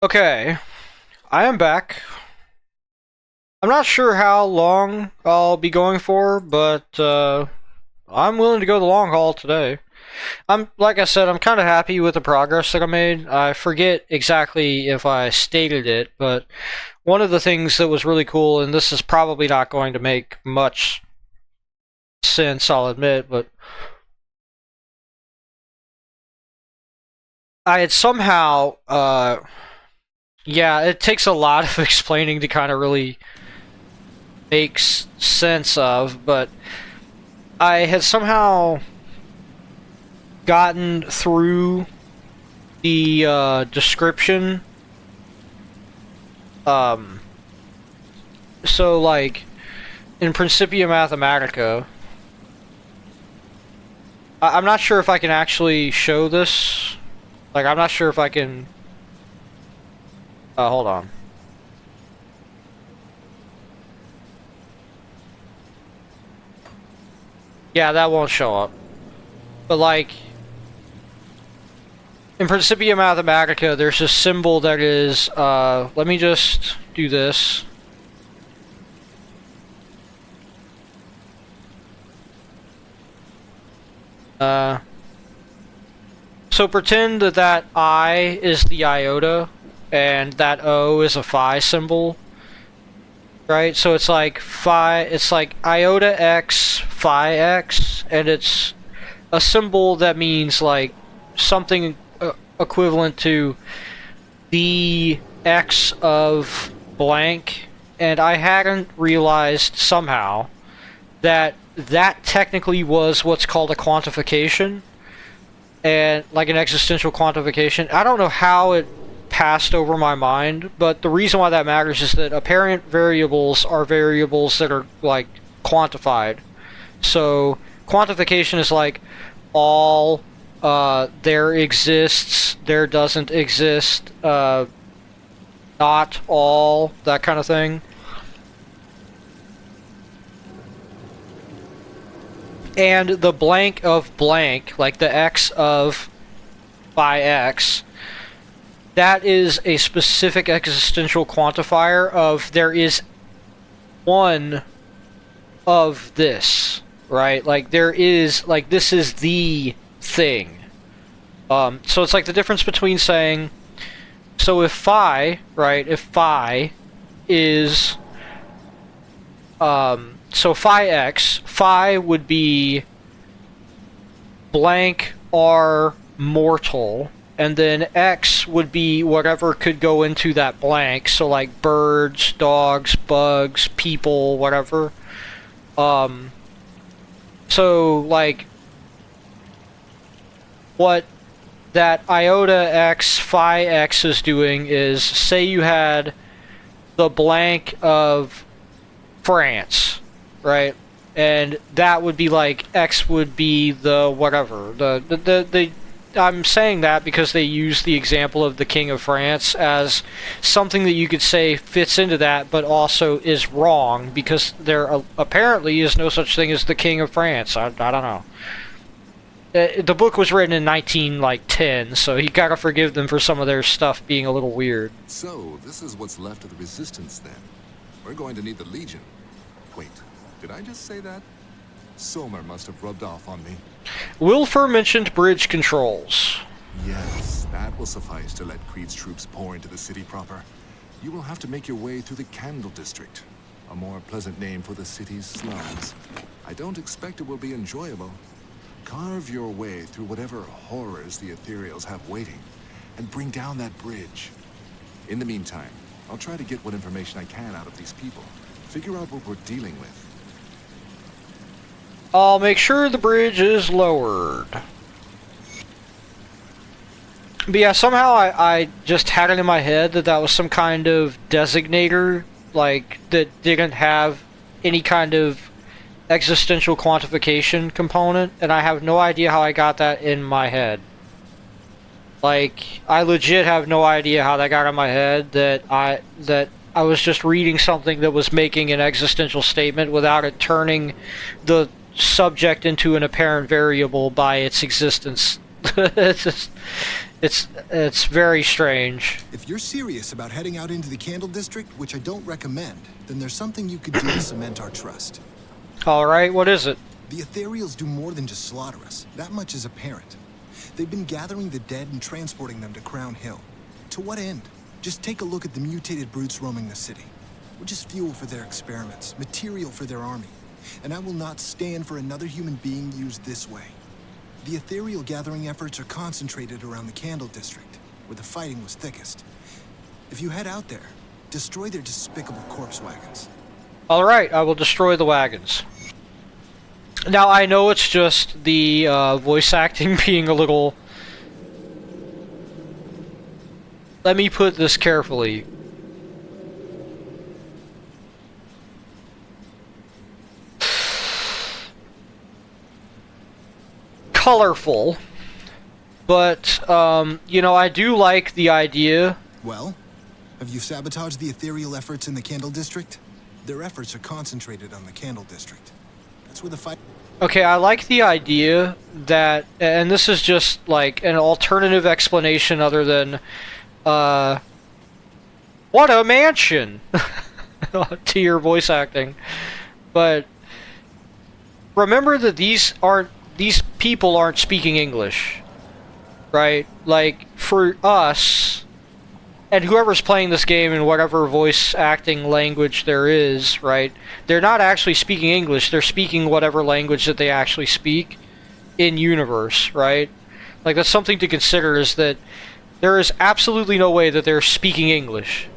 Okay, I am back. I'm not sure how long I'll be going for, but I'm willing to go the long haul today. Like I said, I'm kind of happy with the progress that I made. I forget exactly if I stated it, but one of the things that was really cool, and this is probably not going to make much sense, I'll admit, but I had somehow, yeah, it takes a lot of explaining to kind of really make sense of, but I had somehow gotten through the description. Um, so like in Principia Mathematica, I'm not sure if I can actually show this. Like, I'm not sure if I can. Hold on. Yeah, that won't show up. But like in Principia Mathematica, there's a symbol that is. Let me just do this. So pretend that that I is the iota, and that O is a phi symbol, right? So it's like phi, it's like iota x, phi x, and it's a symbol that means like something equivalent to the x of blank, and I hadn't realized somehow that that technically was what's called a quantification, and like an existential quantification. I don't know how it passed over my mind, but the reason why that matters is that apparent variables are variables that are like quantified. So quantification is like all, there exists, there doesn't exist, not all, that kind of thing. And the blank of blank, like the x of phi x, that is a specific existential quantifier of there is one of this, right? Like there is, like this is the thing. So it's like the difference between saying, so if phi, right, if phi is, so phi x, phi would be blank r mortal, and then x would be whatever could go into that blank, so like birds, dogs, bugs, people, whatever. So like what that iota x phi x is doing is, say you had the blank of France, right? And that would be like x would be the whatever. The I'm saying that because they use the example of the King of France as something that you could say fits into that, but also is wrong because there apparently is no such thing as the King of France. I don't know. The book was written in 1910, so you gotta forgive them for some of their stuff being a little weird. So, this is what's left of the Resistance, then. We're going to need the Legion. Wait, did I just say that? Somer must have rubbed off on me. Wilfer mentioned bridge controls. Yes, that will suffice to let Creed's troops pour into the city proper. You will have to make your way through the Candle District, a more pleasant name for the city's slums. I don't expect it will be enjoyable. Carve your way through whatever horrors the Ethereals have waiting, and bring down that bridge. In the meantime, I'll try to get what information I can out of these people. Figure out what we're dealing with. I'll make sure the bridge is lowered. But yeah, somehow I just had it in my head that that was some kind of designator, like, that didn't have any kind of existential quantification component, and I have no idea how I got that in my head. Like, I legit have no idea how that got in my head, that I was just reading something that was making an existential statement without it turning the subject into an apparent variable by its existence. It's just, It's very strange. If you're serious about heading out into the Candle District, which I don't recommend, then there's something you could do to cement our trust. Alright, what is it? The Ethereals do more than just slaughter us. That much is apparent. They've been gathering the dead and transporting them to Crown Hill. To what end? Just take a look at the mutated brutes roaming the city. We're just fuel for their experiments, material for their army. And I will not stand for another human being used this way. The ethereal gathering efforts are concentrated around the Candle District, where the fighting was thickest. If you head out there, destroy their despicable corpse wagons. Alright, I will destroy the wagons. Now, I know it's just the voice acting being a little... Let me put this carefully. Colorful. But, you know, I do like the idea. Well, have you sabotaged the ethereal efforts in the Candle District? Their efforts are concentrated on the Candle District. That's where the fight... Okay, I like the idea that, and this is just like an alternative explanation other than, what a mansion! To your voice acting. But, remember that these people aren't speaking English. Right? Like, for us, and whoever's playing this game in whatever voice acting language there is, right, they're not actually speaking English, they're speaking whatever language that they actually speak in universe, right? Like, that's something to consider, is that there is absolutely no way that they're speaking English.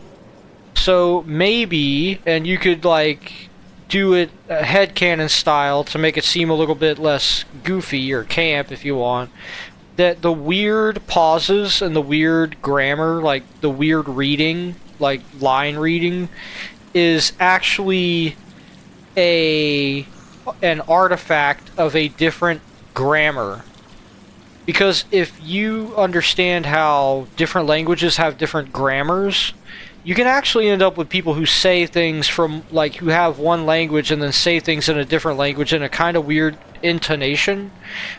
So maybe, and you could, like, do it headcanon style to make it seem a little bit less goofy or camp if you want, that the weird pauses and the weird grammar, like the weird reading, like line reading, is actually an artifact of a different grammar. Because if you understand how different languages have different grammars, you can actually end up with people who say things from, like, who have one language and then say things in a different language in a kind of weird intonation.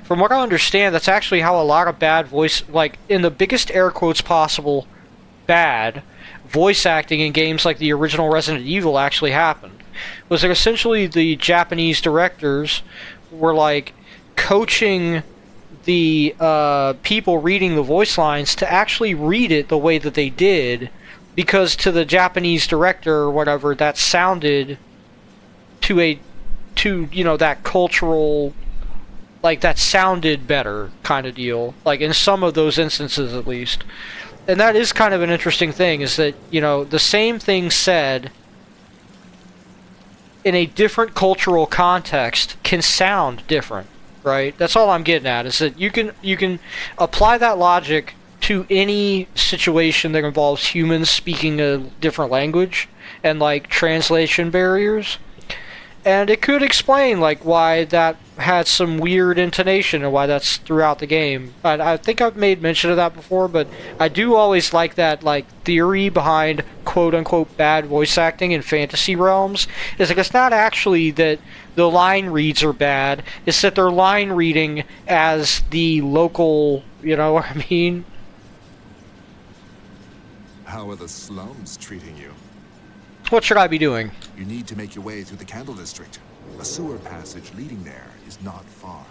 From what I understand, that's actually how a lot of bad voice, like, in the biggest air quotes possible, bad voice acting in games like the original Resident Evil actually happened. Was that essentially the Japanese directors were, like, coaching the people reading the voice lines to actually read it the way that they did, because to the Japanese director or whatever, that sounded to you know, that cultural, like, that sounded better kind of deal, like in some of those instances at least. And that is kind of an interesting thing, is that, you know, the same thing said in a different cultural context can sound different, right? That's all I'm getting at, is that you can apply that logic to any situation that involves humans speaking a different language and, like, translation barriers. And it could explain, like, why that had some weird intonation and why that's throughout the game. I think I've made mention of that before, but I do always like that, like, theory behind quote-unquote bad voice acting in fantasy realms. Is like, it's not actually that the line reads are bad, it's that they're line reading as the local, you know what I mean? How are the slums treating you? What should I be doing? You need to make your way through the Candle District. A sewer passage leading there is not far.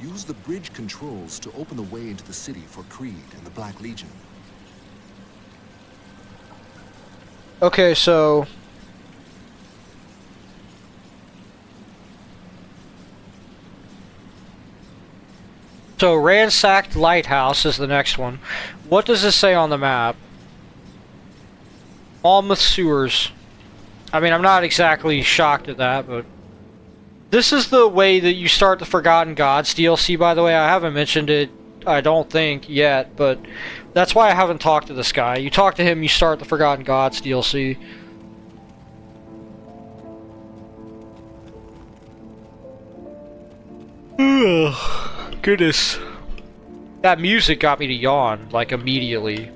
Use the bridge controls to open the way into the city for Creed and the Black Legion. Okay, so... So, ransacked lighthouse is the next one. What does this say on the map? Almouth sewers. I mean, I'm not exactly shocked at that, but... This is the way that you start the Forgotten Gods DLC, by the way. I haven't mentioned it, I don't think, yet, but... That's why I haven't talked to this guy. You talk to him, you start the Forgotten Gods DLC. Ugh, goodness. That music got me to yawn, like, immediately.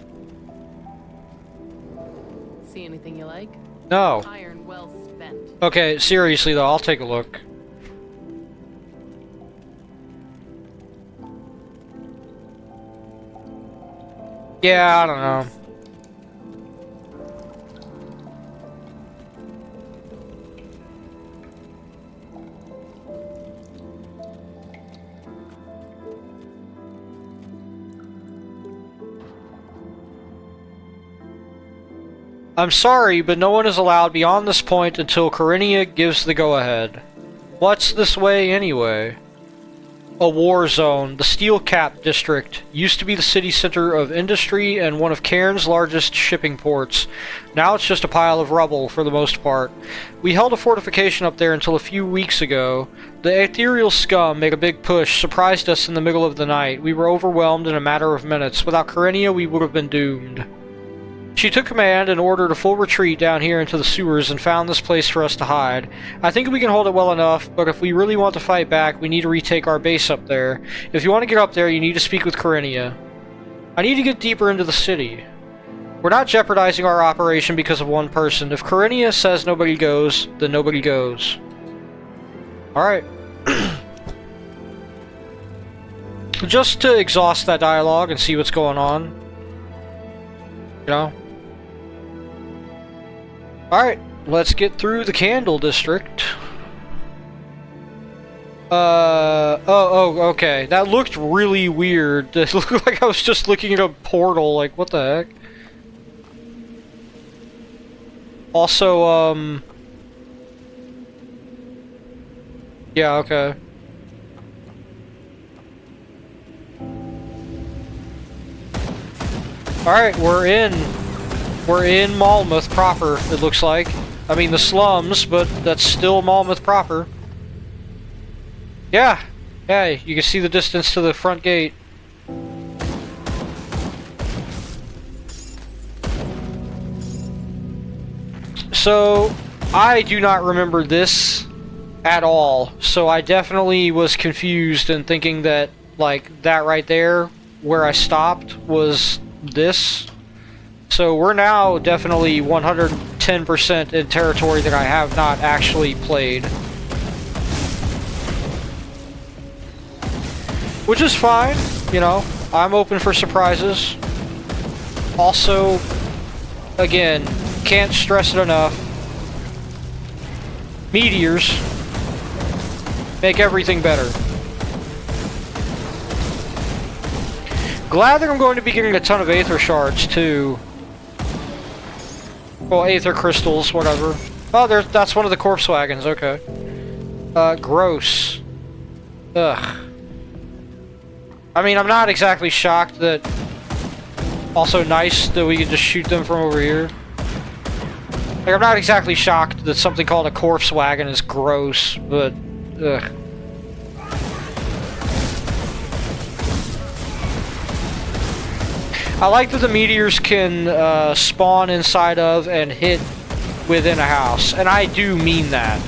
See anything you like? No. Iron well spent. Okay, seriously though, I'll take a look. Yeah, I don't know. I'm sorry, but no one is allowed beyond this point until Karinia gives the go-ahead. What's this way, anyway? A war zone. The Steel Cap District used to be the city center of industry and one of Cairn's largest shipping ports. Now it's just a pile of rubble, for the most part. We held a fortification up there until a few weeks ago. The ethereal scum made a big push, surprised us in the middle of the night. We were overwhelmed in a matter of minutes. Without Karinia, we would have been doomed. She took command and ordered a full retreat down here into the sewers and found this place for us to hide. I think we can hold it well enough, but if we really want to fight back, we need to retake our base up there. If you want to get up there, you need to speak with Karinia. I need to get deeper into the city. We're not jeopardizing our operation because of one person. If Karinia says nobody goes, then nobody goes. Alright. Just to exhaust that dialogue and see what's going on. You know? Alright, let's get through the Candle District. Okay. That looked really weird. It looked like I was just looking at a portal, like, what the heck? Also, yeah, okay. Alright, we're in Malmouth proper, it looks like. I mean, the slums, but that's still Malmouth proper. Yeah, you can see the distance to the front gate. So, I do not remember this at all, so I definitely was confused and thinking that, like, that right there, where I stopped, was this. So we're now definitely 110% in territory that I have not actually played. Which is fine, you know, I'm open for surprises. Also, again, can't stress it enough. Meteors make everything better. Glad that I'm going to be getting a ton of Aether Shards, too. Well, Aether Crystals, whatever. Oh, that's one of the corpse wagons, okay. Gross. Ugh. I mean, I'm not exactly shocked that... Also nice that we can just shoot them from over here. Like, I'm not exactly shocked that something called a corpse wagon is gross, but... Ugh. I like that the meteors can spawn inside of and hit within a house, and I do mean that.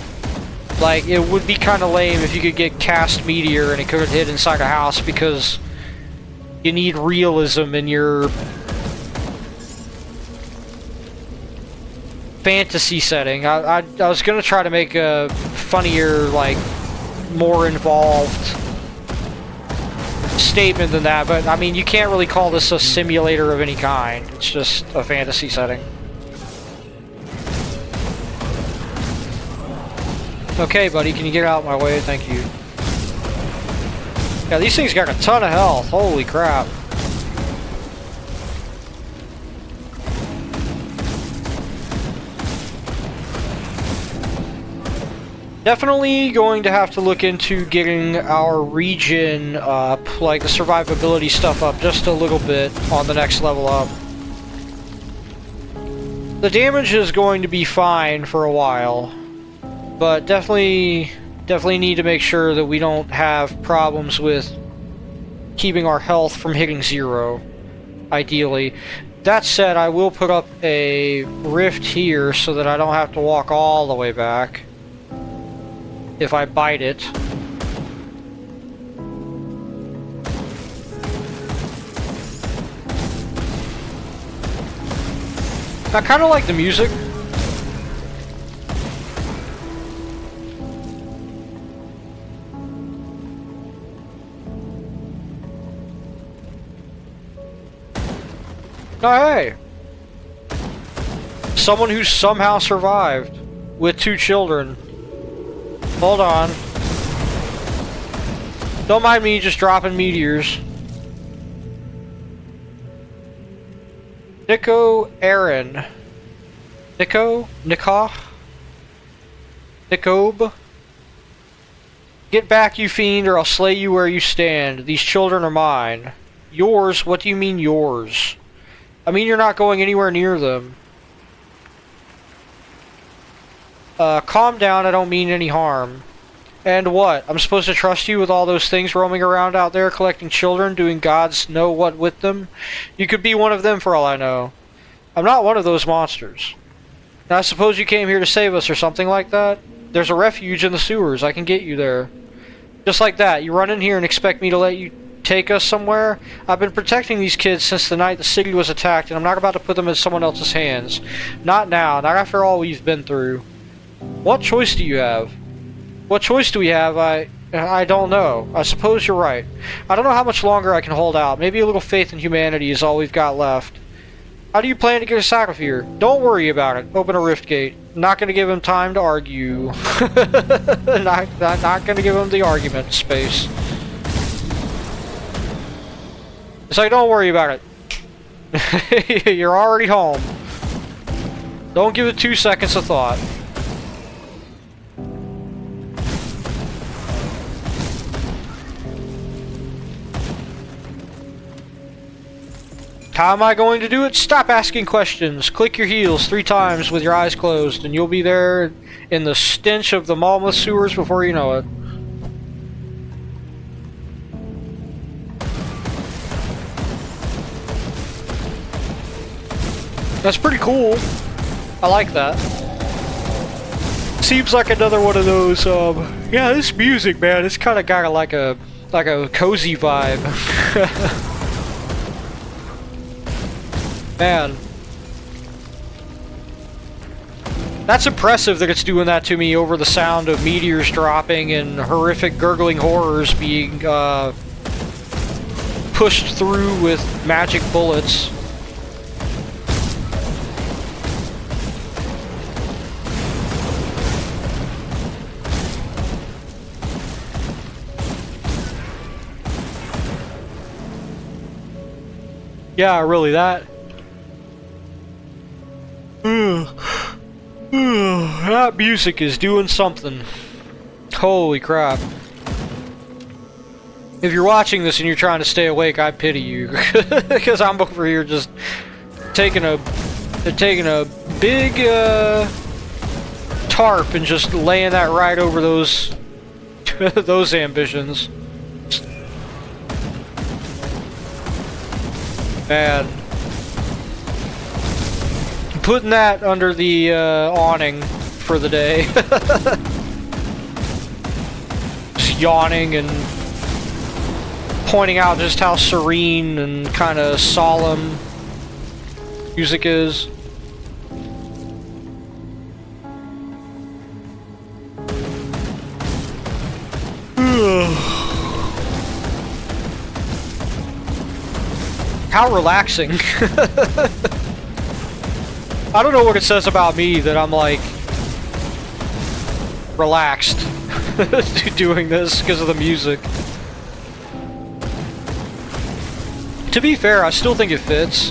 Like, it would be kind of lame if you could get cast meteor and it could hit inside a house because you need realism in your fantasy setting. I was gonna try to make a funnier, like, more involved statement than that, but I mean, you can't really call this a simulator of any kind. It's just a fantasy setting. Okay, buddy, can you get out of my way? Thank you. Yeah, these things got a ton of health. Holy crap. Definitely going to have to look into getting our region up, like the survivability stuff up just a little bit on the next level up. The damage is going to be fine for a while, but definitely need to make sure that we don't have problems with keeping our health from hitting 0, ideally. That said, I will put up a rift here so that I don't have to walk all the way back. If I bite it. I kind of like the music. Oh, hey! Someone who somehow survived with 2 children. Hold on. Don't mind me just dropping meteors. Nico Aaron. Nico? Nicob? Get back, you fiend, or I'll slay you where you stand. These children are mine. Yours? What do you mean, yours? I mean, you're not going anywhere near them. Calm down, I don't mean any harm. And what? I'm supposed to trust you with all those things roaming around out there, collecting children, doing gods know what with them? You could be one of them for all I know. I'm not one of those monsters. And I suppose you came here to save us or something like that? There's a refuge in the sewers, I can get you there. Just like that, you run in here and expect me to let you take us somewhere? I've been protecting these kids since the night the city was attacked, and I'm not about to put them in someone else's hands. Not now, not after all we've been through. What choice do you have? What choice do we have? I don't know. I suppose you're right. I don't know how much longer I can hold out. Maybe a little faith in humanity is all we've got left. How do you plan to get us out of here? Don't worry about it. Open a rift gate. Not gonna give him time to argue. not gonna give him the argument space. It's like, don't worry about it. You're already home. Don't give it 2 seconds of thought. How am I going to do it? Stop asking questions. Click your heels 3 times with your eyes closed, and you'll be there in the stench of the Malmouth sewers before you know it. That's pretty cool. I like that. Seems like another one of those, yeah, this music, man, it's kind of got like a cozy vibe. Man. That's impressive that it's doing that to me over the sound of meteors dropping and horrific gurgling horrors being pushed through with magic bullets. Yeah, really, that... that music is doing something. Holy crap. If you're watching this and you're trying to stay awake, I pity you. Because I'm over here just taking a big tarp and just laying that right over those those ambitions. Man. Putting that under the awning for the day. Just yawning and pointing out just how serene and kind of solemn music is. How relaxing. I don't know what it says about me that I'm like relaxed doing this because of the music. To be fair, I still think it fits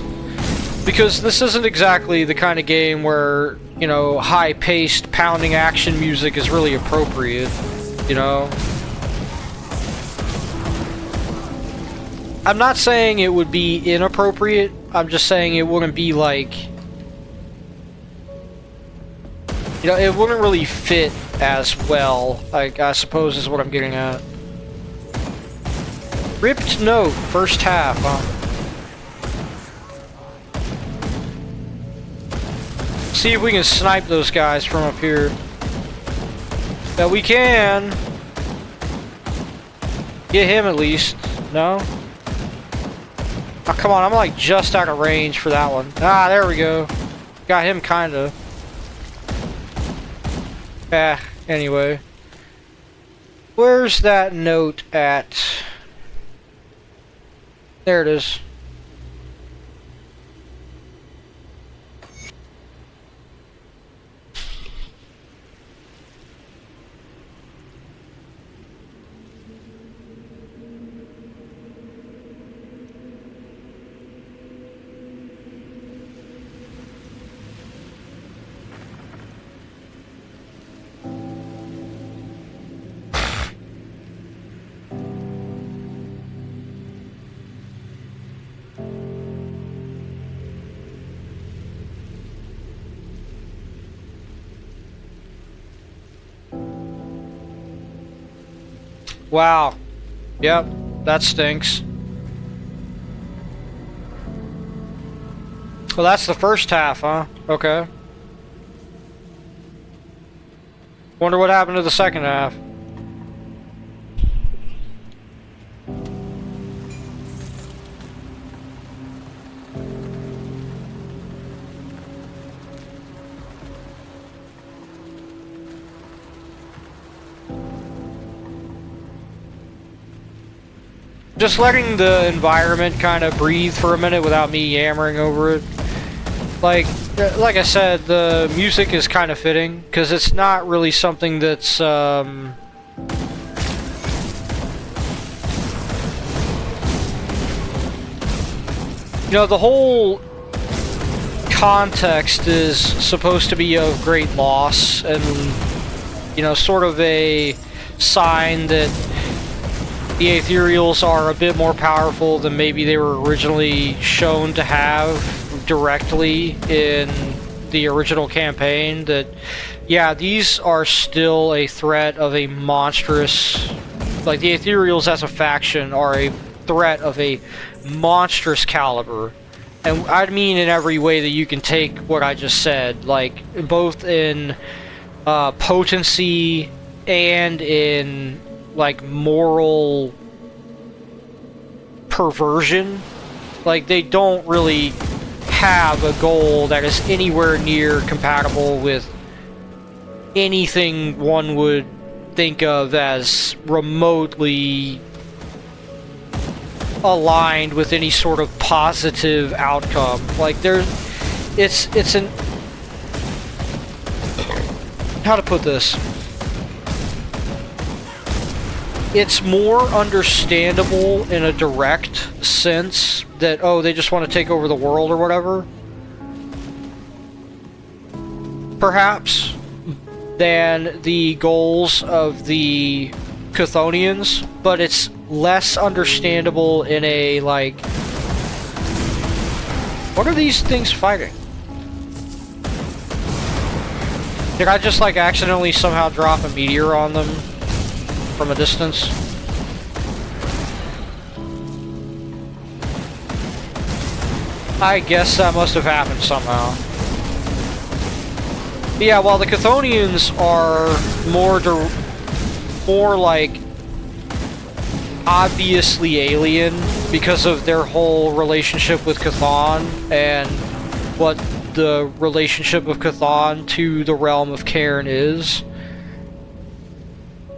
because this isn't exactly the kind of game where, you know, high-paced pounding action music is really appropriate, you know? I'm not saying it would be inappropriate, I'm just saying it wouldn't be like... You know, it wouldn't really fit as well, I suppose is what I'm getting at. Ripped note, first half, huh? See if we can snipe those guys from up here. That we can! Get him at least. No? Oh, come on, I'm like just out of range for that one. Ah, there we go. Got him kinda. Anyway. Where's that note at? There it is. Wow. Yep, that stinks. Well, that's the first half, huh? Okay. Wonder what happened to the second half. Just letting the environment kind of breathe for a minute without me yammering over it. Like I said, the music is kind of fitting, because it's not really something that's, you know, the whole context is supposed to be of great loss, and, you know, sort of a sign that the Ethereals are a bit more powerful than maybe they were originally shown to have directly in the original campaign. That, yeah, these are still a threat of a monstrous... Like, the Ethereals as a faction are a threat of a monstrous caliber. And I mean in every way that you can take what I just said. Like, both in potency and in, like, moral perversion. Like, they don't really have a goal that is anywhere near compatible with anything one would think of as remotely aligned with any sort of positive outcome. Like, it's an... How to put this? It's more understandable in a direct sense that, oh, they just want to take over the world or whatever, perhaps, than the goals of the Chthonians, but it's less understandable in a, like... What are these things fighting? Did I just, like, accidentally somehow drop a meteor on them from a distance? I guess that must have happened somehow. But yeah, while the Chthonians are more like obviously alien because of their whole relationship with Chthon and what the relationship of Chthon to the realm of Cairn is.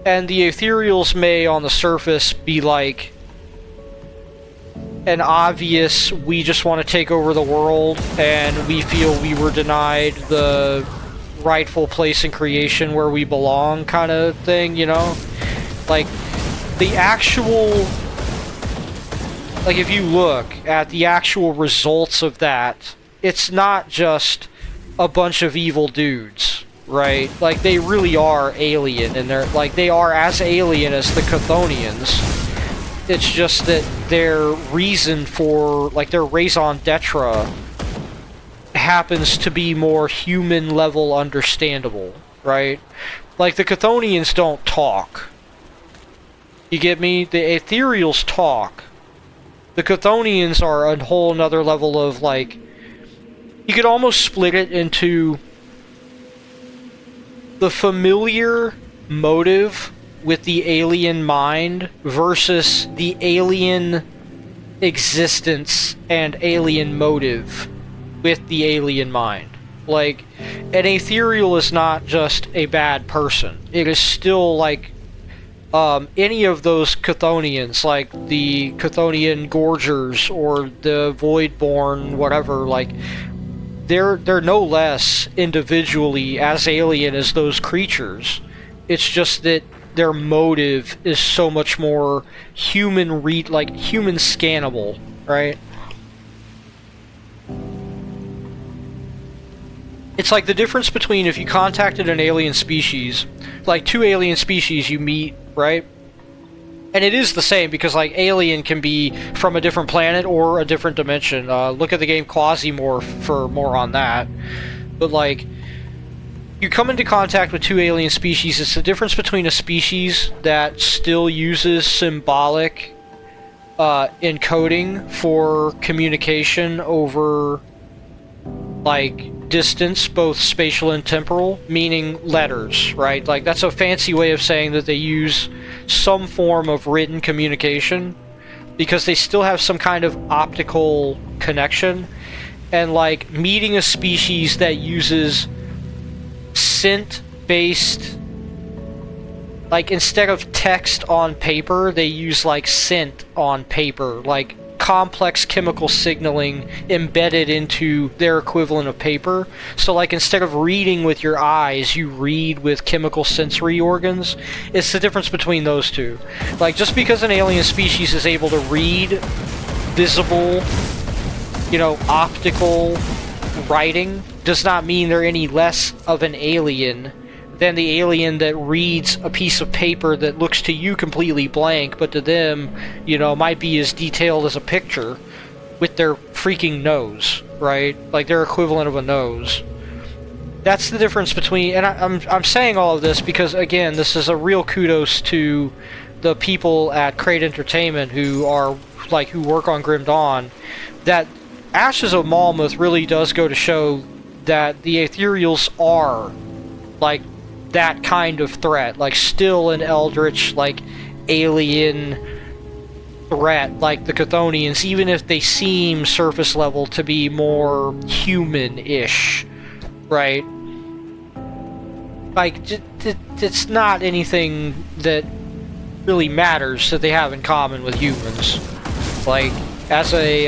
And the Ethereals may, on the surface, be like an obvious, we just want to take over the world, and we feel we were denied the rightful place in creation where we belong kind of thing, you know? Like, the actual... Like, if you look at the actual results of that, it's not just a bunch of evil dudes, right? Like, they really are alien, and they're, like, they are as alien as the Chthonians. It's just that their reason for, like, their raison d'etre happens to be more human-level understandable, right? Like, the Chthonians don't talk. You get me? The Ethereals talk. The Chthonians are a whole nother level of, like... You could almost split it into the familiar motive with the alien mind versus the alien existence and alien motive with the alien mind. Like, an ethereal is not just a bad person. It is still, like, any of those Chthonians, like the Chthonian Gorgers or the Voidborn, whatever, like, they're no less individually as alien as those creatures. It's just that their motive is so much more human human scannable, right? It's like the difference between if you contacted an alien species, like two alien species you meet, right? And it is the same, because, like, alien can be from a different planet or a different dimension. Look at the game Quasimorph for more on that. But, like, you come into contact with two alien species. It's the difference between a species that still uses symbolic encoding for communication over, like, distance, both spatial and temporal, meaning letters, right? Like, that's a fancy way of saying that they use some form of written communication because they still have some kind of optical connection. And, like, meeting a species that uses scent-based, like, instead of text on paper, they use, like, scent on paper, like complex chemical signaling embedded into their equivalent of paper. So, like, instead of reading with your eyes, you read with chemical sensory organs. It's the difference between those two. Like, just because an alien species is able to read visible, you know, optical writing does not mean they're any less of an alien than the alien that reads a piece of paper that looks to you completely blank, but to them, you know, might be as detailed as a picture with their freaking nose, right? Like their equivalent of a nose. That's the difference between, and I'm saying all of this because, again, this is a real kudos to the people at Crate Entertainment who are, like, who work on Grim Dawn, that Ashes of Malmuth really does go to show that the Ethereals are, like, that kind of threat, like, still an eldritch, like, alien threat, like the Chthonians, even if they seem surface level to be more human-ish, right? Like, it's not anything that really matters that they have in common with humans. Like, as a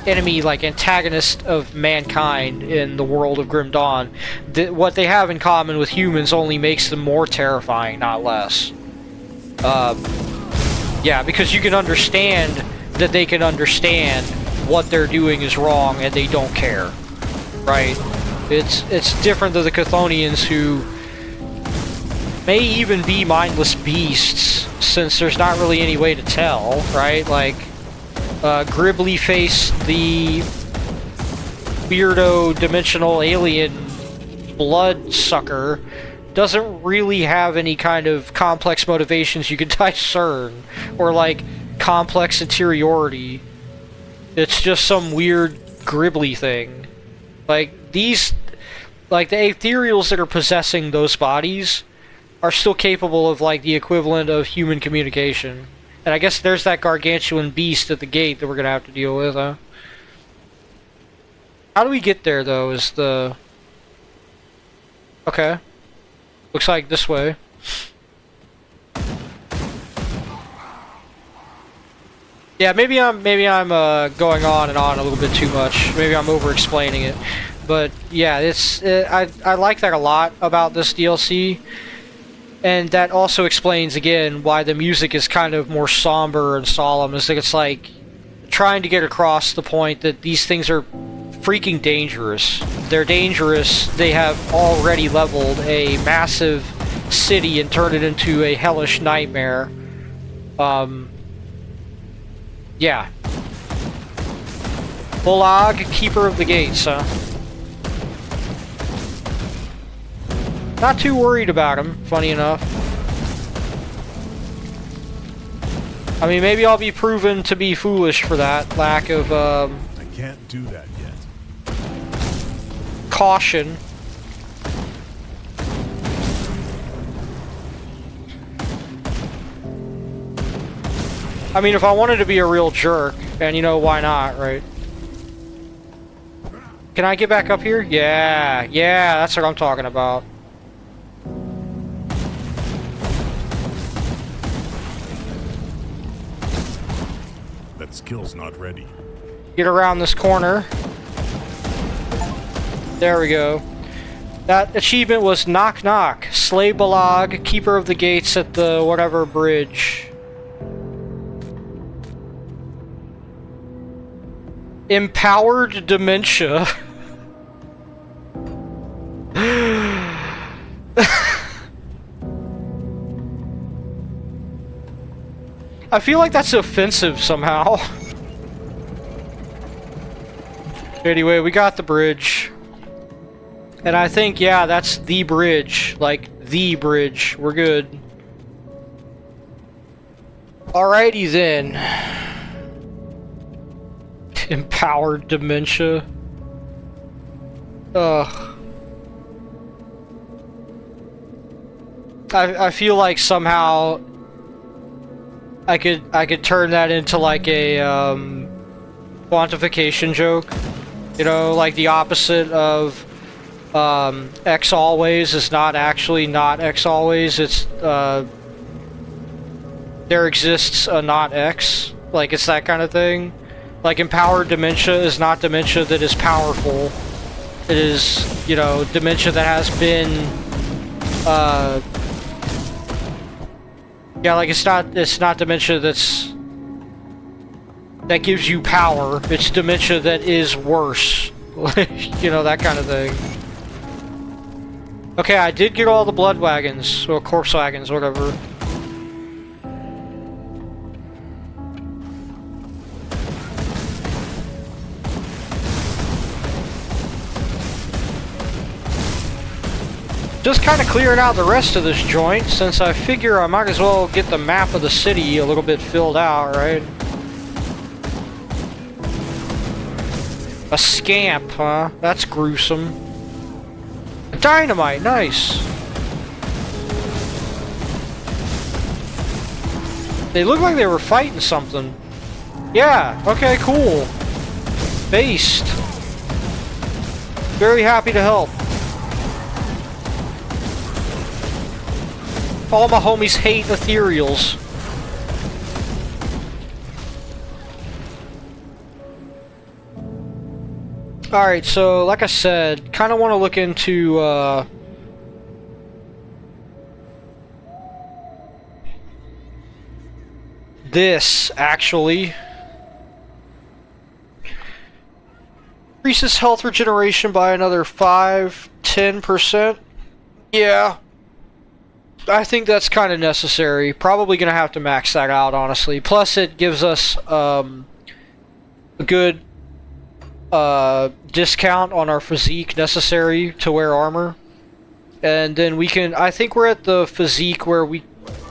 enemy, like, antagonist of mankind in the world of Grim Dawn, what they have in common with humans only makes them more terrifying, not less. Yeah, because you can understand that they can understand what they're doing is wrong and they don't care, right? It's different than the Chthonians, who may even be mindless beasts, since there's not really any way to tell, right? Like, Gribbly Face, the weirdo dimensional alien bloodsucker, doesn't really have any kind of complex motivations you could discern, or, like, complex interiority. It's just some weird Gribbly thing. Like, these, like, the ethereals that are possessing those bodies are still capable of, like, the equivalent of human communication. And I guess there's that gargantuan beast at the gate that we're gonna have to deal with, huh? How do we get there, though, is the... Okay. Looks like this way. Yeah, maybe I'm going on and on a little bit too much. Maybe I'm over-explaining it. But, yeah, I like that a lot about this DLC. And that also explains, again, why the music is kind of more somber and solemn. Is that it's like trying to get across the point that these things are freaking dangerous. They're dangerous. They have already leveled a massive city and turned it into a hellish nightmare. Yeah. Bolag, Keeper of the Gates, huh? Not too worried about him, funny enough. I mean, maybe I'll be proven to be foolish for that lack of, I can't do that yet. Caution. I mean, if I wanted to be a real jerk, and you know, why not, right? Can I get back up here? Yeah, that's what I'm talking about. That skill's not ready. Get around this corner. There we go. That achievement was Knock Knock. Slay Balag, Keeper of the Gates at the whatever bridge. Empowered Dementia. I feel like that's offensive somehow. Anyway, we got the bridge. And I think, yeah, that's the bridge. Like, the bridge. We're good. Alrighty then. Empowered dementia. Ugh. I feel like somehow I could turn that into like a quantification joke. You know, like the opposite of X always is not actually not X always. It's there exists a not X. Like it's that kind of thing. Like empowered dementia is not dementia that is powerful. It is, you know, dementia that has been yeah, like it's not dementia that gives you power. It's dementia that is worse. You know, that kind of thing. Okay, I did get all the blood wagons, or corpse wagons, whatever. Just kind of clearing out the rest of this joint, since I figure I might as well get the map of the city a little bit filled out, right? A scamp, huh? That's gruesome. Dynamite, nice! They look like they were fighting something. Yeah, okay, cool. Based. Very happy to help. All my homies hate ethereals. Alright, so like I said, kind of want to look into this, actually. Increases health regeneration by another 10%. Yeah. I think that's kind of necessary. Probably gonna have to max that out, honestly. Plus, it gives us a good discount on our physique necessary to wear armor. And then we can... I think we're at the physique where we...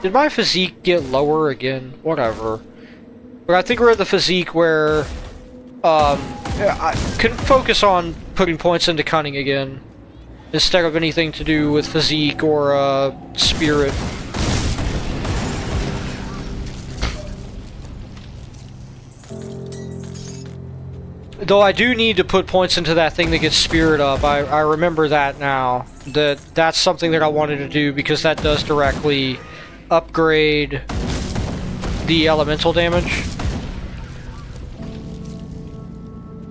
Did my physique get lower again? Whatever. But I think we're at the physique where I can focus on putting points into cunning again, instead of anything to do with physique or spirit. Though I do need to put points into that thing that gets spirit up. I remember that now. That's something that I wanted to do because that does directly upgrade the elemental damage.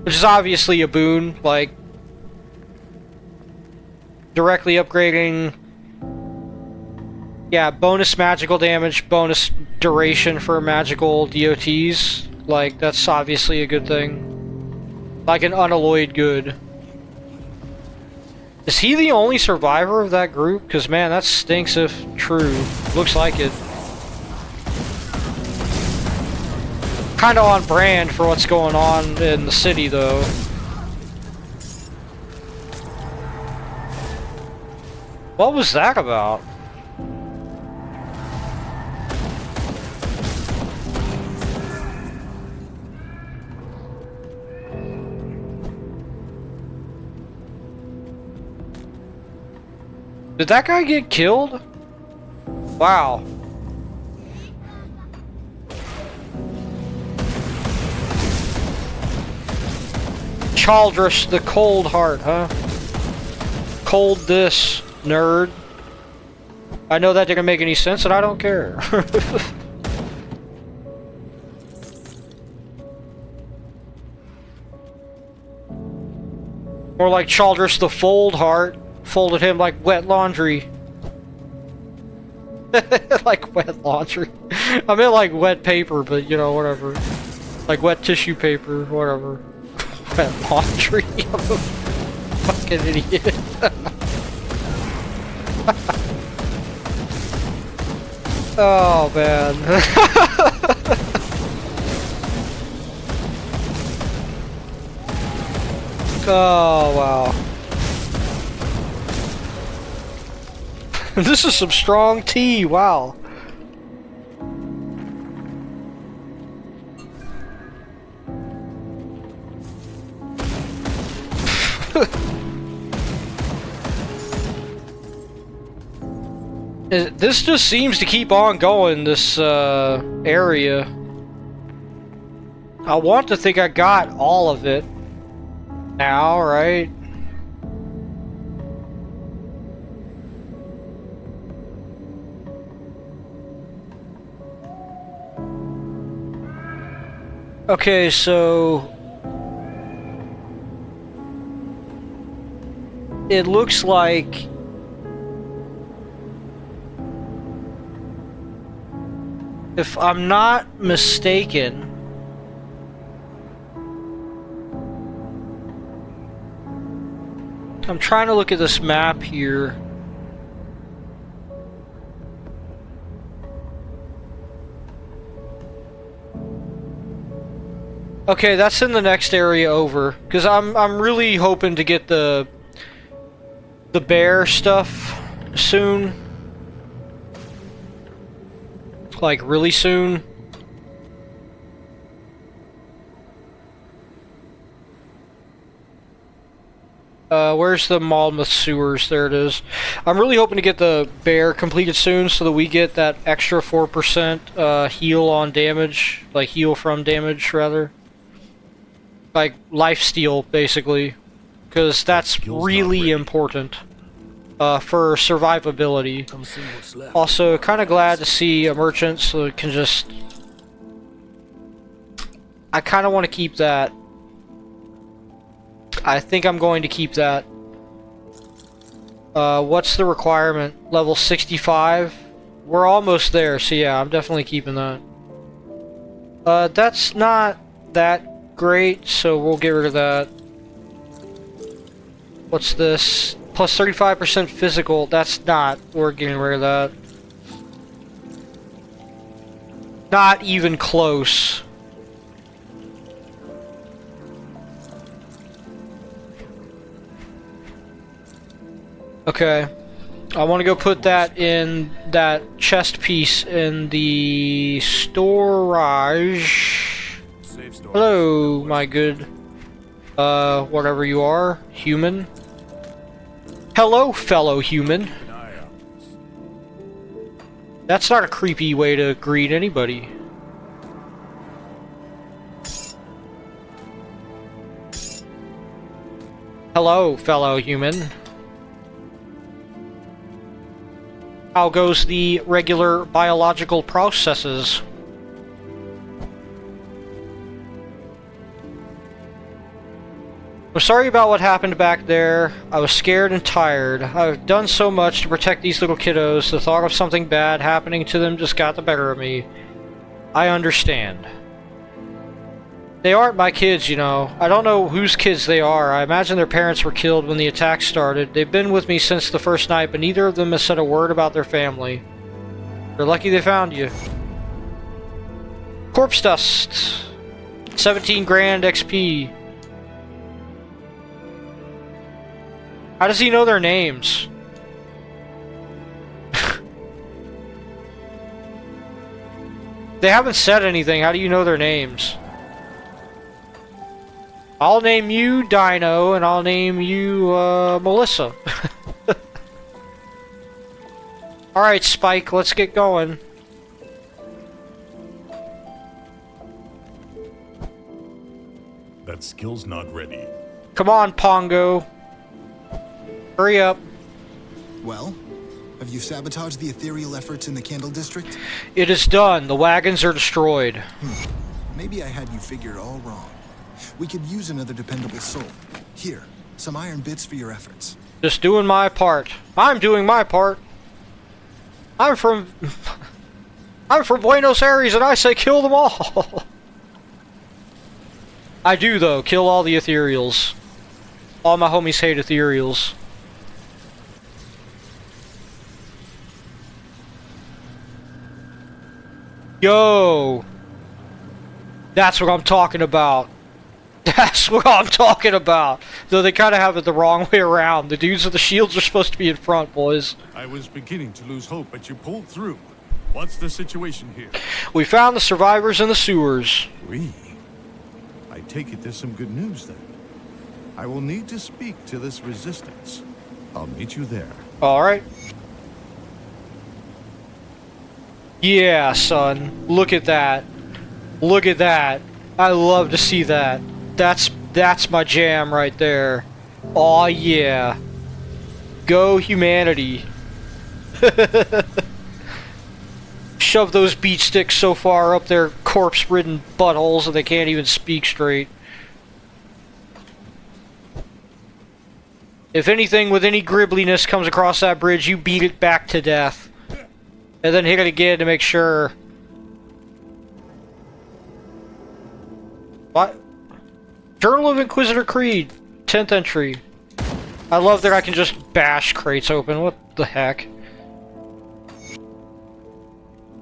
Which is obviously a boon, like directly upgrading, yeah, bonus magical damage, bonus duration for magical DOTs. Like, that's obviously a good thing. Like an unalloyed good. Is he the only survivor of that group? Because, man, that stinks if true. Looks like it. Kind of on brand for what's going on in the city, though. What was that about? Did that guy get killed? Wow. Chaldress the Cold Heart, huh? Cold this, nerd. I know that didn't make any sense and I don't care. More like Chaldress the Fold Heart. Folded him like wet laundry. Like wet laundry. I meant like wet paper, but you know, whatever. Like wet tissue paper, whatever. Wet laundry. I'm a fucking idiot. Oh man. Oh wow. This is some strong tea, wow. This just seems to keep on going, this area. I want to think I got all of it now, right? Okay, so it looks like if I'm not mistaken, I'm trying to look at this map here. Okay, that's in the next area over, because I'm really hoping to get the bear stuff soon. Like really soon. Where's the Malmouth sewers? There it is. I'm really hoping to get the bear completed soon so that we get that extra 4% heal on damage, like heal from damage rather. Like lifesteal basically, because that's really important for survivability. Also, kind of glad to see a merchant so it can just. I kind of want to keep that. I think I'm going to keep that. What's the requirement? Level 65? We're almost there, so yeah, I'm definitely keeping that. That's not that great, so we'll get rid of that. What's this? Plus 35% physical. That's not. We're getting rid of that. Not even close. Okay. I want to go put that in that chest piece in the storage. Hello, my good, whatever you are, human. Hello, fellow human. That's not a creepy way to greet anybody. Hello, fellow human. How goes the regular biological processes? I'm sorry about what happened back there. I was scared and tired. I've done so much to protect these little kiddos. The thought of something bad happening to them just got the better of me. I understand. They aren't my kids, you know. I don't know whose kids they are. I imagine their parents were killed when the attack started. They've been with me since the first night, but neither of them has said a word about their family. They're lucky they found you. Corpse dust. 17 grand XP. How does he know their names? They haven't said anything. How do you know their names? I'll name you Dino, and I'll name you, Melissa. Alright, Spike, let's get going. That skill's not ready. Come on, Pongo. Hurry up. Well, have you sabotaged the ethereal efforts in the Candle District? It is done. The wagons are destroyed. Maybe I had you figured all wrong. We could use another dependable soul. Here, some iron bits for your efforts. Just doing my part. I'm doing my part. I'm from Buenos Aires, and I say kill them all. I do, though. Kill all the ethereals. All my homies hate ethereals. Yo! That's what I'm talking about. That's what I'm talking about. Though they kind of have it the wrong way around. The dudes with the shields are supposed to be in front, boys. I was beginning to lose hope, but you pulled through. What's the situation here? We found the survivors in the sewers. I take it there's some good news then. I will need to speak to this resistance. I'll meet you there. Alright. Yeah, son. Look at that. Look at that. I love to see that. That's my jam right there. Aw, yeah. Go humanity. Shove those beat sticks so far up their corpse-ridden buttholes that they can't even speak straight. If anything with any gribbliness comes across that bridge, you beat it back to death. And then hit it again to make sure. What? Journal of Inquisitor Creed, 10th entry. I love that I can just bash crates open. What the heck?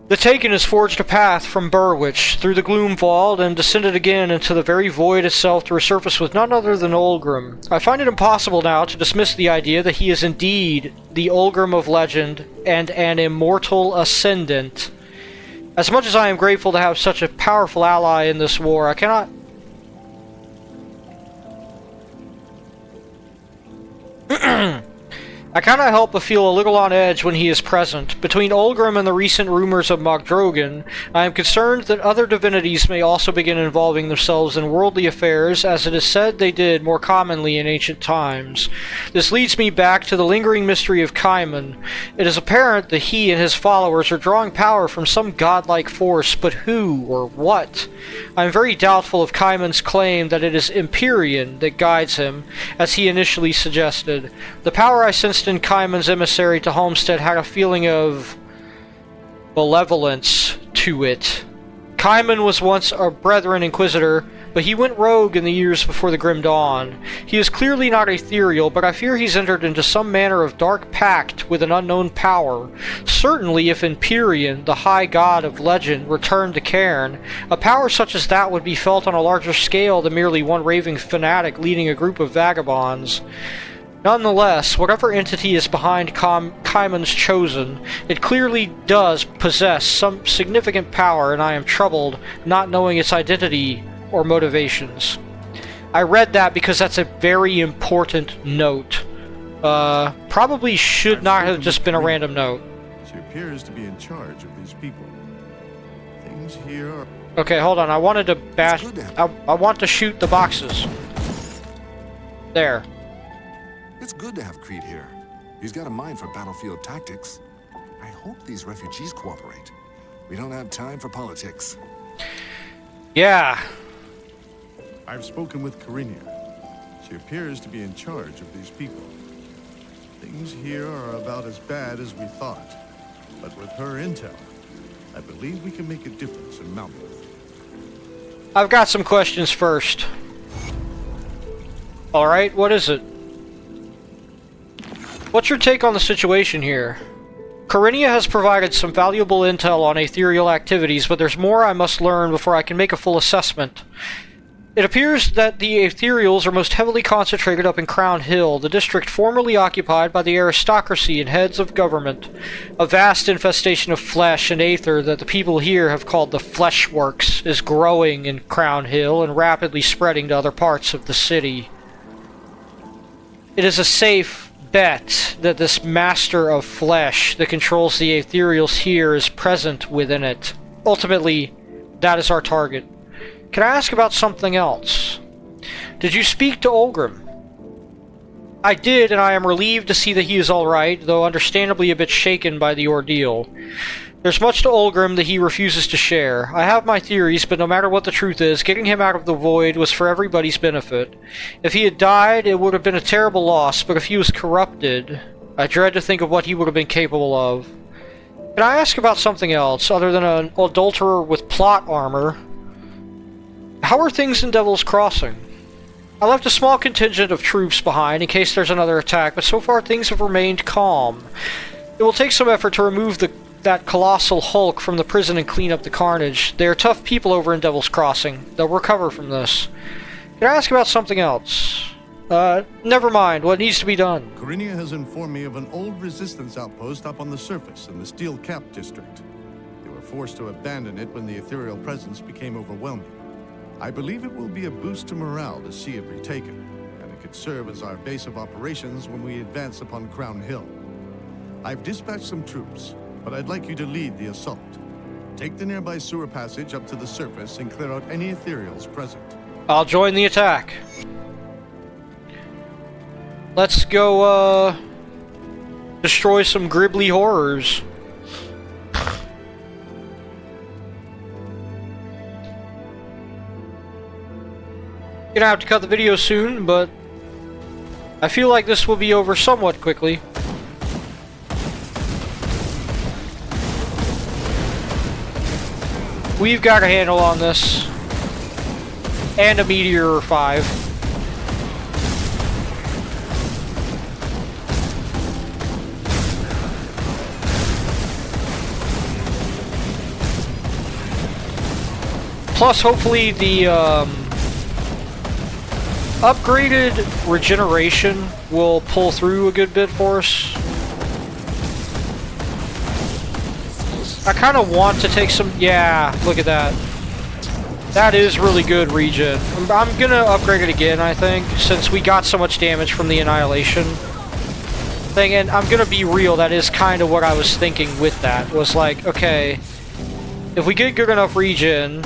The Taken has forged a path from Burwich through the Gloom Vault and descended again into the very void itself to resurface with none other than Olgrim. I find it impossible now to dismiss the idea that he is indeed the Olgrim of legend and an immortal ascendant. As much as I am grateful to have such a powerful ally in this war, I cannot... I cannot help but feel a little on edge when he is present. Between Olgrim and the recent rumors of Mogdrogan, I am concerned that other divinities may also begin involving themselves in worldly affairs, as it is said they did more commonly in ancient times. This leads me back to the lingering mystery of Kaiman. It is apparent that he and his followers are drawing power from some godlike force, but who or what? I am very doubtful of Kaiman's claim that it is Empyrean that guides him, as he initially suggested. The power I sensed in Kaiman's emissary to Homestead had a feeling of malevolence to it. Kaiman was once a Brethren Inquisitor, but he went rogue in the years before the Grim Dawn. He is clearly not ethereal, but I fear he's entered into some manner of dark pact with an unknown power. Certainly if Empyrean, the high god of legend, returned to Cairn, a power such as that would be felt on a larger scale than merely one raving fanatic leading a group of vagabonds. Nonetheless, whatever entity is behind Kaiman's chosen, it clearly does possess some significant power, and I am troubled not knowing its identity or motivations. I read that because that's a very important note. Probably should not have just been a random note. She appears to be in charge of these people. Things here are... Okay, hold on. I wanted to bash... I want to shoot the boxes. There. It's good to have Creed here. He's got a mind for battlefield tactics. I hope these refugees cooperate. We don't have time for politics. Yeah. I've spoken with Karinia. She appears to be in charge of these people. Things here are about as bad as we thought. But with her intel, I believe we can make a difference in Mountain. I've got some questions first. Alright, what is it? What's your take on the situation here? Karinia has provided some valuable intel on ethereal activities, but there's more I must learn before I can make a full assessment. It appears that the ethereals are most heavily concentrated up in Crown Hill, the district formerly occupied by the aristocracy and heads of government. A vast infestation of flesh and aether that the people here have called the Fleshworks is growing in Crown Hill and rapidly spreading to other parts of the city. It is a safe bet that this master of flesh that controls the ethereals here is present within it. Ultimately, that is our target. Can I ask about something else? Did you speak to Olgrim? I did, and I am relieved to see that he is alright, though understandably a bit shaken by the ordeal. There's much to Olgrim that he refuses to share. I have my theories, but no matter what the truth is, getting him out of the void was for everybody's benefit. If he had died, it would have been a terrible loss, but if he was corrupted, I dread to think of what he would have been capable of. Can I ask about something else, other than an adulterer with plot armor? How are things in Devil's Crossing? I left a small contingent of troops behind in case there's another attack, but so far things have remained calm. It will take some effort to remove that colossal hulk from the prison and clean up the carnage. They are tough people over in Devil's Crossing. They'll recover from this. Can I ask about something else? Never mind. What needs to be done? Corinia has informed me of an old resistance outpost up on the surface in the Steel Cap district. They were forced to abandon it when the ethereal presence became overwhelming. I believe it will be a boost to morale to see it retaken, and it could serve as our base of operations when we advance upon Crown Hill. I've dispatched some troops, but I'd like you to lead the assault. Take the nearby sewer passage up to the surface and clear out any ethereals present. I'll join the attack. Let's go, destroy some gribbly horrors. Gonna have to cut the video soon, but I feel like this will be over somewhat quickly. We've got a handle on this. And a meteor or 5. Plus, hopefully, the upgraded regeneration will pull through a good bit for us. I kind of want to take some... Yeah, look at that. That is really good regen. I'm gonna upgrade it again, I think, since we got so much damage from the annihilation thing. And I'm gonna be real, that is kind of what I was thinking with that. Was like, okay, if we get good enough regen...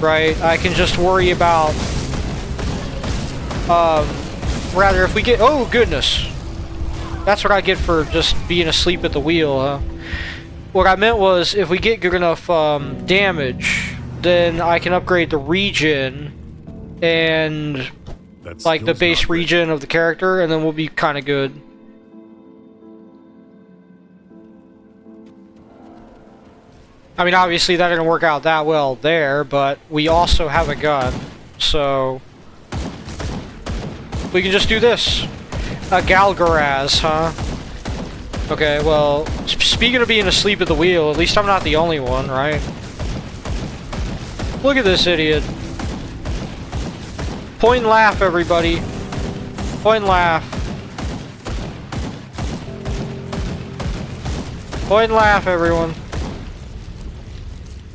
Right, I can just worry about, rather if we get, oh goodness, that's what I get for just being asleep at the wheel, huh? What I meant was, if we get good enough, damage, then I can upgrade the regen, and, like, the base regen of the character, and then we'll be kinda good. I mean, obviously that didn't work out that well there, but we also have a gun, so we can just do this. A Galgaraz, huh? Okay, well, speaking of being asleep at the wheel, at least I'm not the only one, right? Look at this idiot. Point and laugh, everybody. Point and laugh. Point and laugh, everyone.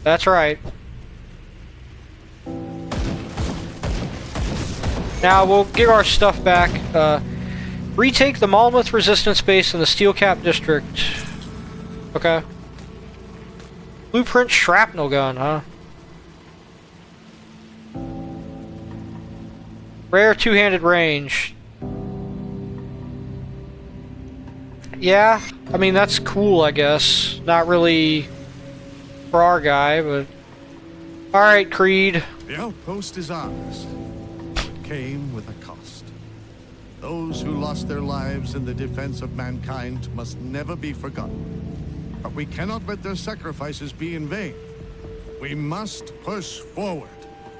That's right. Now we'll get our stuff back. Retake the Malmuth resistance base in the Steel Cap district. Okay. Blueprint shrapnel gun, huh? Rare two-handed range. Yeah, I mean that's cool, I guess. Not really for our guy, but alright, Creed. The outpost is ours. It came with a cost. Those who lost their lives in the defense of mankind must never be forgotten. But we cannot let their sacrifices be in vain. We must push forward.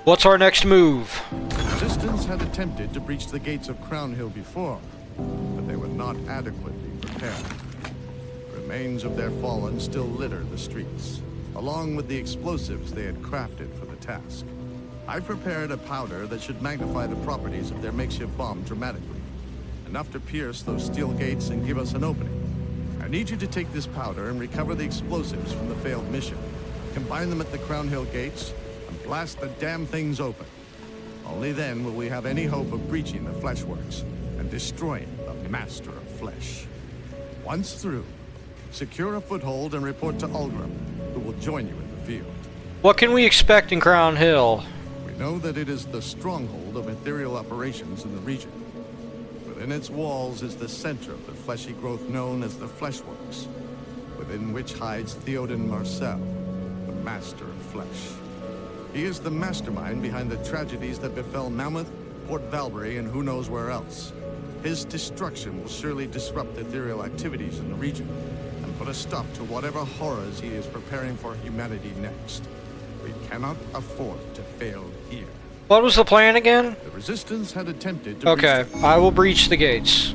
What's our next move? The Resistance had attempted to breach the gates of Crown Hill before, but they were not adequately prepared. Remains of their fallen still litter the streets, along with the explosives they had crafted for the task. I've prepared a powder that should magnify the properties of their makeshift bomb dramatically, enough to pierce those steel gates and give us an opening. I need you to take this powder and recover the explosives from the failed mission, combine them at the Crown Hill gates, and blast the damn things open. Only then will we have any hope of breaching the Fleshworks and destroying the Master of Flesh. Once through, secure a foothold and report to Ulgrim, who will join you in the field. What can we expect in Crown Hill? We know that it is the stronghold of ethereal operations in the region. Within its walls is the center of the fleshy growth known as the Fleshworks, within which hides Theoden Marcel, the Master of Flesh. He is the mastermind behind the tragedies that befell Mammoth, Port Valbury, and who knows where else. His destruction will surely disrupt ethereal activities in the region, and put a stop to whatever horrors he is preparing for humanity next. We cannot afford to fail here. What was the plan again? The Resistance had attempted to Okay, I will breach the gates.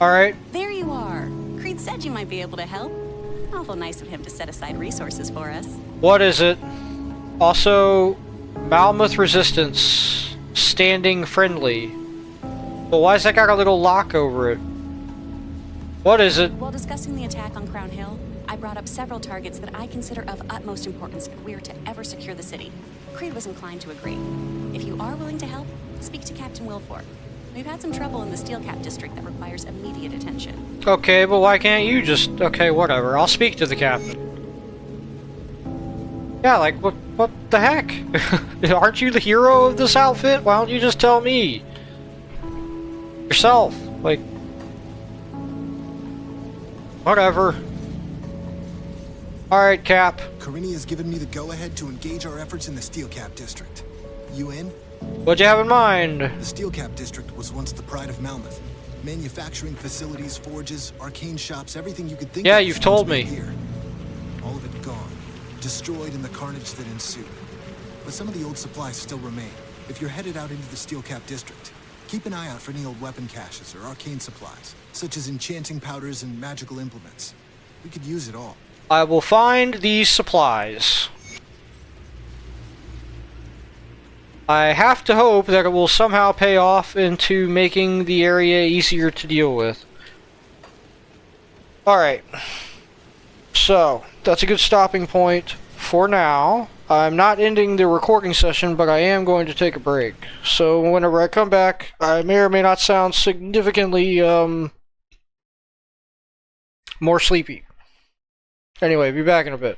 Alright. There you are. Creed said you might be able to help. Awful nice of him to set aside resources for us. What is it? Also, Malmoth resistance. Standing friendly. But why's that got a little lock over it? What is it? While discussing the attack on Crown Hill, I brought up several targets that I consider of utmost importance if we are to ever secure the city. Creed was inclined to agree. If you are willing to help, speak to Captain Wilford. We've had some trouble in the Steelcap district that requires immediate attention. Okay, but why can't you just... Okay, whatever. I'll speak to the captain. Yeah, like, what the heck? Aren't you the hero of this outfit? Why don't you just tell me? Yourself. Like... Whatever. Alright, Cap. Corinne has given me the go-ahead to engage our efforts in the Steelcap district. You in? What'd you have in mind? The Steelcap district was once the pride of Malmoth. Manufacturing facilities, forges, arcane shops, everything you could think of. Yeah, you've told me. Here. All of it gone. Destroyed in the carnage that ensued. But some of the old supplies still remain. If you're headed out into the Steelcap district, keep an eye out for any old weapon caches or arcane supplies, such as enchanting powders and magical implements. We could use it all. I will find these supplies. I have to hope that it will somehow pay off into making the area easier to deal with. Alright. So, that's a good stopping point for now. I'm not ending the recording session, but I am going to take a break. So whenever I come back, I may or may not sound significantly, more sleepy. Anyway, be back in a bit.